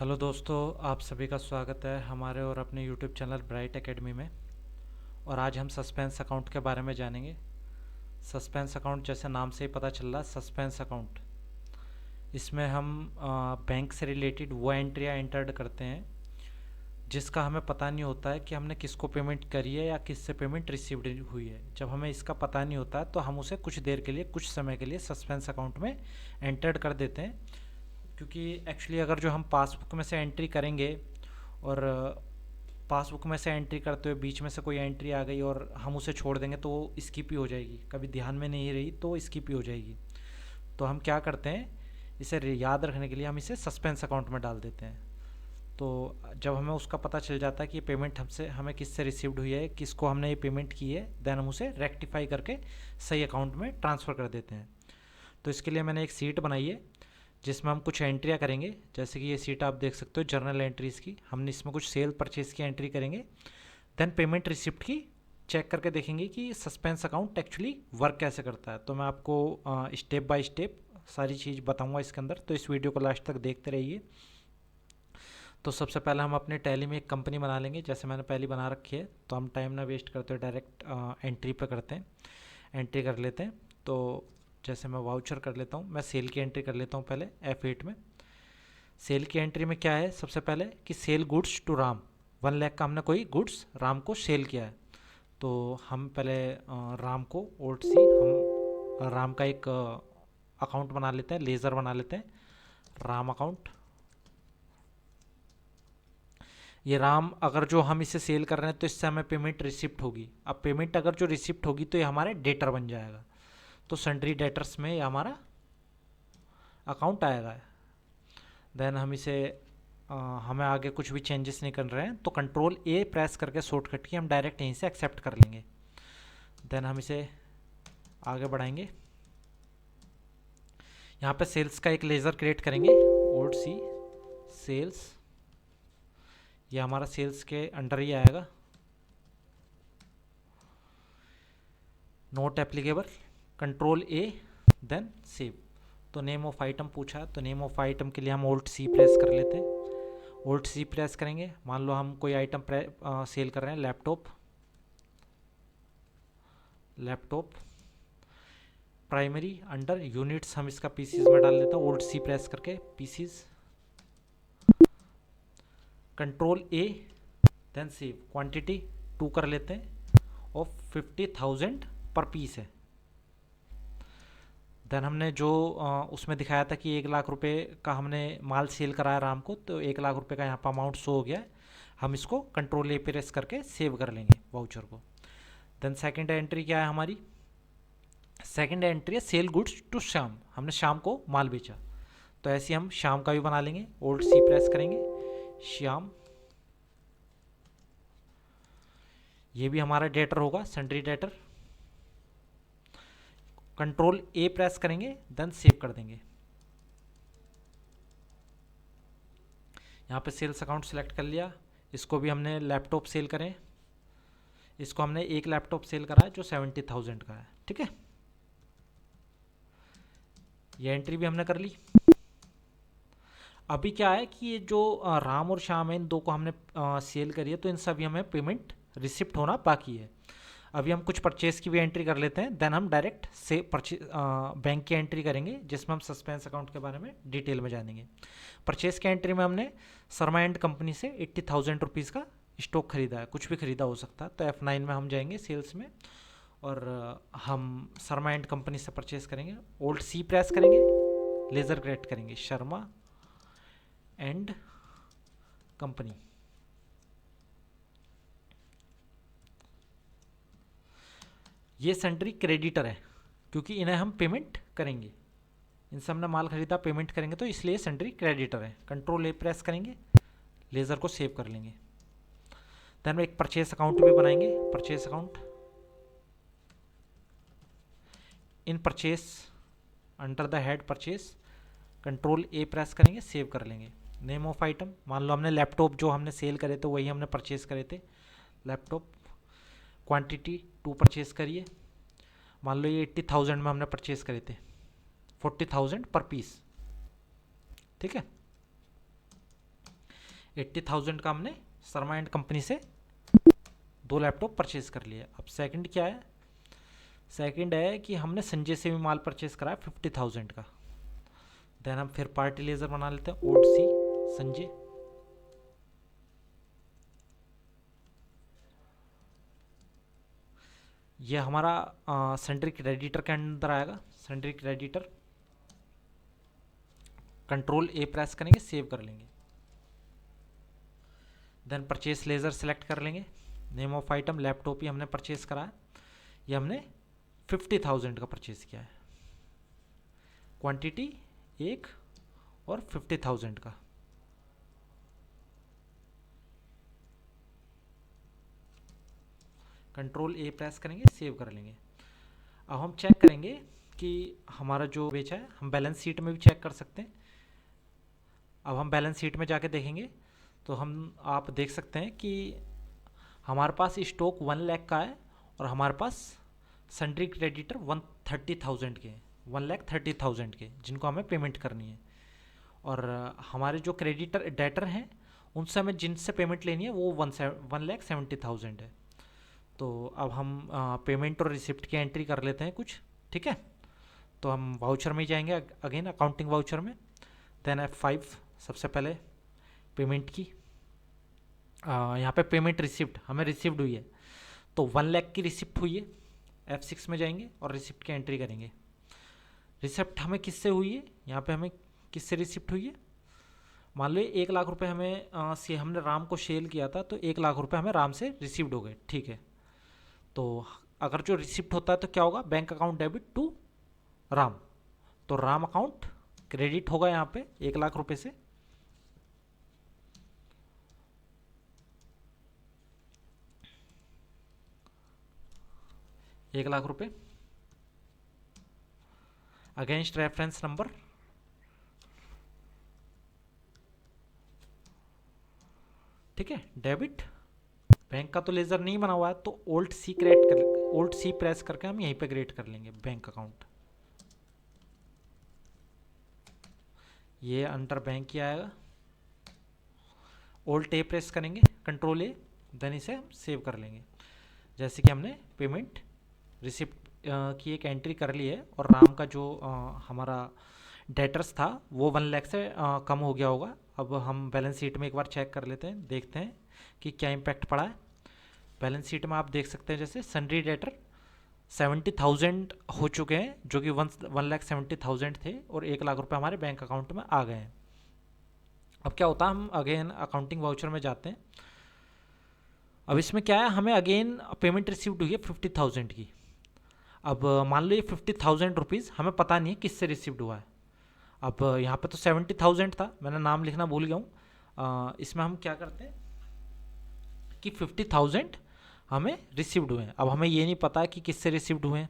Hello दोस्तों, आप सभी का स्वागत है हमारे और अपने यूट्यूब चैनल ब्राइट एकेडमी में। और आज हम सस्पेंस अकाउंट के बारे में जानेंगे। सस्पेंस अकाउंट जैसे नाम से ही पता चल रहा है, सस्पेंस अकाउंट। इसमें हम बैंक से रिलेटेड वो एंट्रियाँ एंटर्ड करते हैं जिसका हमें पता नहीं होता है कि हमने किसको पेमेंट करी है या किससे पेमेंट रिसीव्ड हुई है। जब हमें इसका पता नहीं होता है तो हम उसे कुछ देर के लिए, कुछ समय के लिए सस्पेंस अकाउंट में एंटर्ड कर देते हैं। क्योंकि एक्चुअली अगर जो हम पासबुक में से एंट्री करेंगे और पासबुक में से एंट्री करते हुए बीच में से कोई एंट्री आ गई और हम उसे छोड़ देंगे तो वो स्किप ही हो जाएगी, कभी ध्यान में नहीं रही तो स्किप ही हो जाएगी। तो हम क्या करते हैं, इसे याद रखने के लिए हम इसे सस्पेंस अकाउंट में डाल देते हैं। तो जब हमें उसका पता चल जाता है कि ये पेमेंट हमसे हमें किससे रिसीव्ड हुई है, किसको हमने ये पेमेंट की है, देन हम उसे रेक्टिफाई करके सही अकाउंट में ट्रांसफ़र कर देते हैं। तो इसके लिए मैंने एक सीट बनाई है जिसमें हम कुछ एंट्रियाँ करेंगे। जैसे कि ये सीट आप देख सकते हो जर्नल एंट्रीज़ की। हमने इसमें कुछ सेल परचेज की एंट्री करेंगे, देन पेमेंट रिसिप्ट की चेक करके देखेंगे कि सस्पेंस अकाउंट एक्चुअली वर्क कैसे करता है। तो मैं आपको स्टेप बाय स्टेप सारी चीज़ बताऊंगा इसके अंदर, तो इस वीडियो को लास्ट तक देखते रहिए। तो सबसे पहले हम अपने टैली में एक कंपनी बना लेंगे, जैसे मैंने पहले बना रखी है। तो हम टाइम ना वेस्ट करते हुए डायरेक्ट एंट्री पे करते हैं, एंट्री कर लेते हैं। तो जैसे मैं वाउचर कर लेता हूँ, मैं सेल की एंट्री कर लेता हूँ पहले F8 में। सेल की एंट्री में क्या है, सबसे पहले कि sell goods to Ram, 1 lakh का हमने कोई गुड्स राम को सेल किया है। तो हम पहले राम को ओल्ड सी हम राम का एक अकाउंट बना लेते हैं, लेज़र बना लेते हैं, राम अकाउंट। ये राम अगर जो हम इसे सेल कर रहे हैं तो इससे हमें पेमेंट रिसिप्ट होगी। अब पेमेंट अगर जो रिसिप्ट होगी तो ये हमारे डेटर बन जाएगा। तो सन्ड्री डेटर्स में ये हमारा अकाउंट आएगा। देन हम इसे हमें आगे कुछ भी चेंजेस नहीं कर रहे हैं तो कंट्रोल ए प्रेस करके शॉर्टकट की हम डायरेक्ट यहीं से एक्सेप्ट कर लेंगे। देन हम इसे आगे बढ़ाएंगे। यहाँ पे सेल्स का एक लेज़र क्रिएट करेंगे, ओल्ड सी सेल्स। ये हमारा सेल्स के अंडर ही आएगा। Not applicable, control A, then save. तो नेम ऑफ आइटम पूछा है, तो नेम ऑफ आइटम के लिए हम ओल्ड सी प्रेस कर लेते हैं। ओल्ड सी प्रेस करेंगे, मान लो हम कोई आइटम सेल कर रहे हैं, laptop. Laptop primary under units हम इसका पीसीज में डाल देता हूँ, ओल्ड सी प्रेस करके pieces, control A, then save. Quantity 2 कर लेते हैं और 50,000 पर पीस है। देन हमने जो उसमें दिखाया था कि 1 लाख रुपए का हमने माल सेल कराया राम को, तो 1 लाख रुपए का यहाँ पर अमाउंट शो हो गया है। हम इसको कंट्रोल ए प्रेस करके सेव कर लेंगे वाउचर को। देन सेकंड एंट्री क्या है हमारी, सेकंड एंट्री है सेल गुड्स टू श्याम, हमने शाम को माल बेचा। तो ऐसे हम शाम का भी बना लेंगे, ओल्ड सी प्रेस करेंगे, श्याम। ये भी हमारा डेटर होगा, sundry debtor. Control A press करेंगे, देन सेव कर देंगे। यहाँ पे सेल्स अकाउंट सेलेक्ट कर लिया। इसको भी हमने लैपटॉप सेल करें, इसको हमने एक लैपटॉप सेल करा है जो 70,000 का है, ठीक है। ये एंट्री भी हमने कर ली। अभी क्या है कि ये जो राम और श्याम है, इन दो को हमने सेल करी है, तो इन सभी हमें पेमेंट रिसिप्ट होना बाकी है। अभी हम कुछ परचेस की भी एंट्री कर लेते हैं, देन हम डायरेक्ट से बैंक की एंट्री करेंगे जिसमें हम सस्पेंस अकाउंट के बारे में डिटेल में जानेंगे। परचेस की एंट्री में हमने शर्मा एंड कंपनी से 80,000 रुपीज़ का स्टॉक खरीदा है, कुछ भी खरीदा हो सकता है। तो F9 में हम जाएंगे सेल्स में और हम शर्मा एंड कंपनी से परचेस करेंगे, ओल्ड सी प्रेस करेंगे, लेज़र क्रिएट करेंगे, शर्मा एंड कंपनी। ये सन्ड्री क्रेडिटर है क्योंकि इन्हें हम पेमेंट करेंगे, इनसे हमने माल खरीदा, पेमेंट करेंगे, तो इसलिए सन्ड्री क्रेडिटर है। कंट्रोल ए प्रेस करेंगे, लेज़र को सेव कर लेंगे। देन एक परचेस अकाउंट भी बनाएंगे, purchase account. In purchase under the head purchase, control A press करेंगे, सेव कर लेंगे। नेम ऑफ आइटम, मान लो हमने लैपटॉप जो हमने सेल करे थे वही हमने परचेस करे थे, लैपटॉप। क्वांटिटी 2 परचेस करिए, मान लो ये 80,000 में हमने परचेस करे थे, 40,000 पर पीस, ठीक है। 80,000 का हमने शर्मा एंड कंपनी से 2 लैपटॉप परचेज कर लिए। अब सेकंड क्या है, सेकंड है कि हमने संजय से भी माल परचेज करा है 50,000 का। देन हम फिर पार्टी लेजर बना लेते हैं, ओल्ड सी संजय। ये हमारा सन्ड्री क्रेडिटर के अंदर आएगा, sundry creditor. Control A press करेंगे, सेव कर लेंगे। देन परचेस लेजर सेलेक्ट कर लेंगे। नेम ऑफ आइटम लैपटॉप ही हमने परचेस करा है, ये हमने 50,000 का परचेस किया है। क्वांटिटी 1 और 50,000 का। कंट्रोल ए प्रेस करेंगे, सेव कर लेंगे। अब हम चेक करेंगे कि हमारा जो बेचा है, हम बैलेंस शीट में भी चेक कर सकते हैं। अब हम बैलेंस शीट में जाके देखेंगे तो आप देख सकते हैं कि हमारे पास स्टॉक 1 लाख का है और हमारे पास सन्ड्री क्रेडिटर 130,000 के, 1,30,000 के, जिनको हमें पेमेंट करनी है। और हमारे जो क्रेडिटर डेटर हैं उनसे हमें जिनसे पेमेंट लेनी है वो 1,70,000 है। तो अब हम पेमेंट और रिसिप्ट की एंट्री कर लेते हैं कुछ, ठीक है। तो हम वाउचर में ही जाएंगे, अगेन अकाउंटिंग वाउचर में। देन F5 सबसे पहले पेमेंट की, यहाँ पे पेमेंट रिसिप्ट हमें रिसिप्ट हुई है, तो 1 लाख की रिसिप्ट हुई है। F6 में जाएंगे और रिसिप्ट की एंट्री करेंगे। रिसिप्ट हमें किससे हुई है, यहाँ पे हमें किससे रिसिप्ट हुई है। मान लो 1 लाख रुपए हमें से हमने राम को सेल किया था, तो 1 लाख रुपए हमें राम से रिसीव्ड हो गए, ठीक है। तो अगर जो रिसिप्ट होता है तो क्या होगा, bank account debit to Ram, तो राम अकाउंट क्रेडिट होगा यहाँ पे 1 लाख रुपए से। एक लाख रुपए अगेंस्ट रेफरेंस नंबर, ठीक है। डेबिट बैंक का तो लेजर नहीं बना हुआ है, तो ओल्ड सी प्रेस करके हम यहीं पे क्रिएट कर लेंगे बैंक अकाउंट। ये अंडर बैंक ही आएगा। ओल्ड ए प्रेस करेंगे, कंट्रोल ए, देन इसे हम सेव कर लेंगे। जैसे कि हमने पेमेंट रिसिप्ट की एक एंट्री कर ली है और राम का जो हमारा डेटर्स था वो 1 लाख से कम हो गया होगा। अब हम बैलेंस शीट में एक बार चेक कर लेते हैं, देखते हैं कि क्या इम्पैक्ट पड़ा है। बैलेंस शीट में आप देख सकते हैं जैसे सन्ड्री डेटर 70,000 हो चुके हैं, जो कि 1,70,000 थे, और 1 लाख रुपए हमारे बैंक अकाउंट में आ गए हैं। अब क्या होता है, हम अगेन अकाउंटिंग वाउचर में जाते हैं। अब इसमें क्या है, हमें अगेन पेमेंट रिसीव्ड हुई है 50,000 की। अब मान लो ये 50,000 रुपीज़ हमें पता नहीं है किससे रिसीव्ड हुआ है। अब यहाँ पे तो 70,000 था, मैंने नाम लिखना भूल गया हूँ। इसमें हम क्या करते हैं कि 50,000 हमें रिसीव्ड हुए हैं। अब हमें ये नहीं पता कि किससे रिसीव्ड हुए हैं,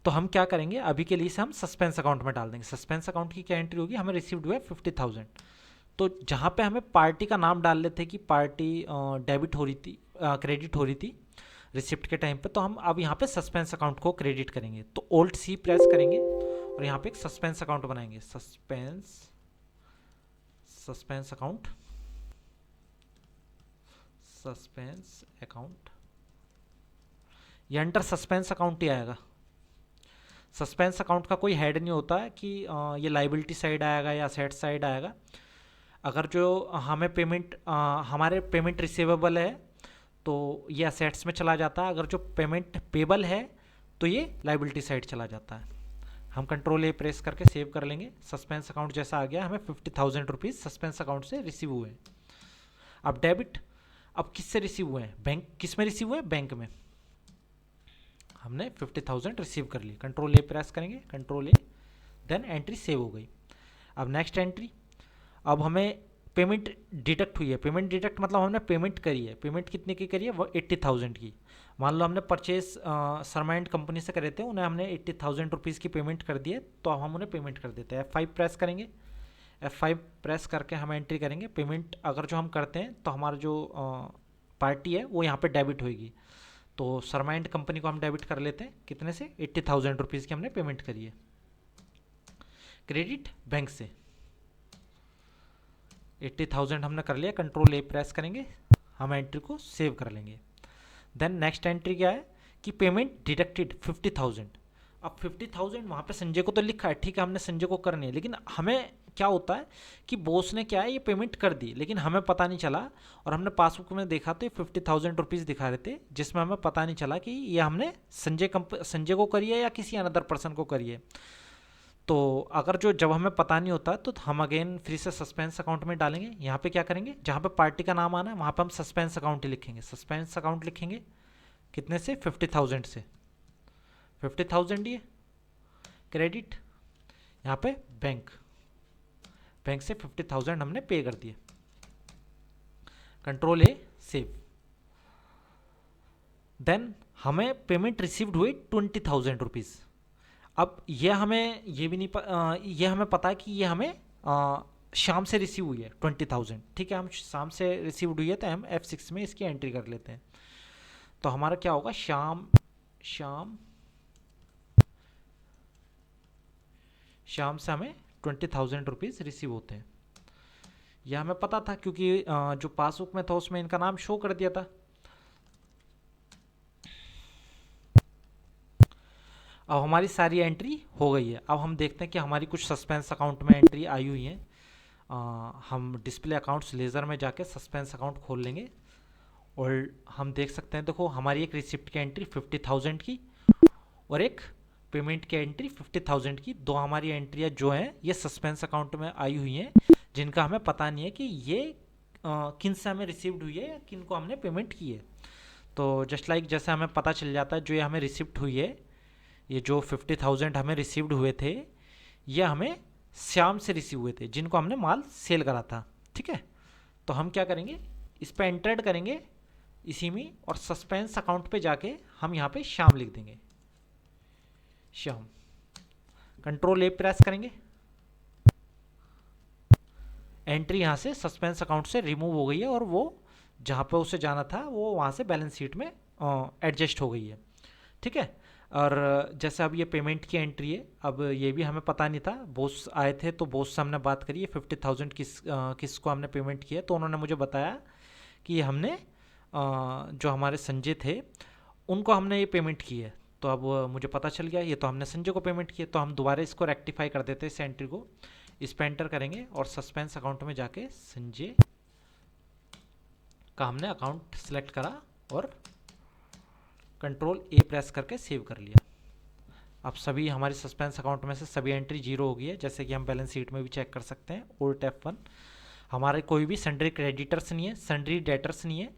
तो हम क्या करेंगे, अभी के लिए से हम सस्पेंस अकाउंट में डाल देंगे। सस्पेंस अकाउंट की क्या एंट्री होगी, हमें रिसीव्ड हुआ है 50,000। तो जहाँ पे हमें पार्टी का नाम डाल लेते कि पार्टी डेबिट हो रही थी, क्रेडिट हो रही थी रिसिप्ट के टाइम पे, तो हम अब यहाँ पे सस्पेंस अकाउंट को क्रेडिट करेंगे। तो ओल्ड सी प्रेस करेंगे और यहाँ पे एक सस्पेंस अकाउंट बनाएंगे। सस्पेंस अकाउंट, सस्पेंस अकाउंट, ये अंडर सस्पेंस अकाउंट ही आएगा। सस्पेंस अकाउंट का कोई हेड नहीं होता है कि ये लाइबिलिटी साइड आएगा या असेट साइड आएगा। अगर जो हमें हमारे पेमेंट रिसीवेबल है तो ये असेट्स में चला जाता है, अगर जो पेमेंट पेबल है तो ये लाइबिलिटी साइड चला जाता है। हम कंट्रोल ए प्रेस करके सेव कर लेंगे। सस्पेंस अकाउंट जैसा आ गया, हमें 50,000 रुपीज़ सस्पेंस अकाउंट से रिसीव हुए। अब डेबिट, अब किससे रिसीव हुए हैं, बैंक, किस में रिसीव हुए, बैंक में। हमने 50,000 रिसीव कर ली, कंट्रोल ए प्रेस करेंगे, control A, then entry save हो गई। अब नेक्स्ट एंट्री, अब हमें पेमेंट डिडक्ट हुई है। पेमेंट डिडक्ट मतलब हमने पेमेंट करी है। पेमेंट कितने की करी है, वो 80,000 की। मान लो हमने परचेज शर्मा एंड कंपनी से करे थे, उन्हें हमने 80,000 रुपीज़ की पेमेंट कर दी है, तो अब हम उन्हें पेमेंट कर देते हैं। F5 प्रेस करेंगे, F5 प्रेस करके हम एंट्री करेंगे। पेमेंट अगर जो हम करते हैं तो हमारा जो पार्टी है वो यहाँ पे डेबिट होगी। तो शर्मा एंड कंपनी को हम डेबिट कर लेते हैं, कितने से, 80,000 रुपीज़ की हमने पेमेंट करी है। क्रेडिट बैंक से, 80,000 हमने कर लिया, कंट्रोल ए प्रेस करेंगे, हम एंट्री को सेव कर लेंगे। देन नेक्स्ट एंट्री क्या है कि पेमेंट डिडक्टेड 50,000। अब 50,000 वहाँ पे संजय को तो लिखा है, ठीक है, हमने संजय को करनी है, लेकिन हमें क्या होता है कि बॉस ने क्या है ये पेमेंट कर दी, लेकिन हमें पता नहीं चला, और हमने पासबुक में देखा तो ये 50,000 रुपीज़ दिखा रहे थे, जिसमें हमें पता नहीं चला कि ये हमने संजय को करी है या किसी अनदर पर्सन को करी है। तो अगर जो जब हमें पता नहीं होता तो हम अगेन फिर से सस्पेंस अकाउंट में डालेंगे। यहाँ पे क्या करेंगे, जहाँ पे पार्टी का नाम आना है वहाँ पे हम सस्पेंस अकाउंट ही लिखेंगे, सस्पेंस अकाउंट लिखेंगे कितने से, 50,000 से, 50,000 ये क्रेडिट, यहाँ पे बैंक से 50,000 हमने पे कर दिए, कंट्रोल ए सेव। देन हमें पेमेंट रिसीव्ड हुई 20,000 रुपीज़। अब ये हमें ये भी नहीं ये हमें पता है कि ये हमें शाम से रिसीव हुई है 20,000, ठीक है, हम शाम से रिसीव्ड हुई है तो हम F6 में इसकी एंट्री कर लेते हैं। तो हमारा क्या होगा, शाम से हमें 20,000 रुपीज़ रिसीव होते हैं। यह हमें पता था क्योंकि जो पासबुक में था उसमें इनका नाम शो कर दिया था। अब हमारी सारी एंट्री हो गई है। अब हम देखते हैं कि हमारी कुछ सस्पेंस अकाउंट में एंट्री आई हुई है। हम डिस्प्ले अकाउंट्स लेज़र में जाके सस्पेंस अकाउंट खोल लेंगे और हम देख सकते हैं, देखो हमारी एक रिसिप्ट की एंट्री 50,000 की और एक पेमेंट की एंट्री 50,000 की, दो हमारी एंट्रियाँ जो हैं ये सस्पेंस अकाउंट में आई हुई हैं, जिनका हमें पता नहीं है कि ये किन से हमें रिसीव्ड हुई है या किन को हमने पेमेंट की है। तो जस्ट लाइक जैसे हमें पता चल जाता है जो ये हमें रिसिप्ट हुई है, ये जो 50,000 हमें रिसीव्ड हुए थे ये हमें शाम से रिसीव हुए थे, जिनको हमने माल सेल करा था, ठीक है। तो हम क्या करेंगे, इस पर एंटर्ड करेंगे इसी में और सस्पेंस अकाउंट पे जाके हम यहाँ पे शाम लिख देंगे, शाम, कंट्रोल ए प्रेस करेंगे, एंट्री यहाँ से सस्पेंस अकाउंट से रिमूव हो गई है और वो जहाँ पे उसे जाना था वो वहाँ से बैलेंस शीट में एडजस्ट हो गई है, ठीक है। और जैसे अब ये पेमेंट की एंट्री है, अब ये भी हमें पता नहीं था, बॉस आए थे तो बॉस से हमने बात करी है 50,000 किसको हमने पेमेंट किया, तो उन्होंने मुझे बताया कि हमने जो हमारे संजय थे उनको हमने ये पेमेंट की है। तो अब मुझे पता चल गया ये तो हमने संजय को पेमेंट की है, तो हम दोबारा इसको रेक्टिफाई कर देते हैं, इस एंट्री को इस पर एंटर करेंगे और सस्पेंस अकाउंट में जाके संजय का हमने अकाउंट सेलेक्ट करा और कंट्रोल ए प्रेस करके सेव कर लिया। अब सभी हमारी सस्पेंस अकाउंट में से सभी एंट्री जीरो हो गई है, जैसे कि हम बैलेंस शीट में भी चेक कर सकते हैं, Alt F1। हमारे कोई भी सन्ड्री क्रेडिटर्स नहीं है, सन्ड्री डेटर्स नहीं है,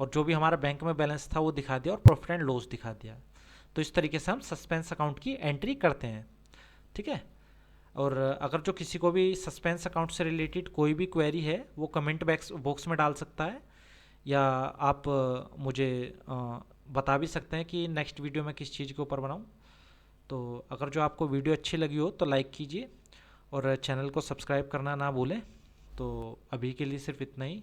और जो भी हमारा बैंक में बैलेंस था वो दिखा दिया और प्रॉफिट एंड लॉस दिखा दिया। तो इस तरीके से हम सस्पेंस अकाउंट की एंट्री करते हैं, ठीक है। और अगर जो किसी को भी सस्पेंस अकाउंट से रिलेटेड कोई भी क्वेरी है वो कमेंट बॉक्स में डाल सकता है, या आप मुझे बता भी सकते हैं कि नेक्स्ट वीडियो में किस चीज़ के ऊपर बनाऊं। तो अगर जो आपको वीडियो अच्छी लगी हो तो लाइक कीजिए और चैनल को सब्सक्राइब करना ना भूलें। तो अभी के लिए सिर्फ इतना ही।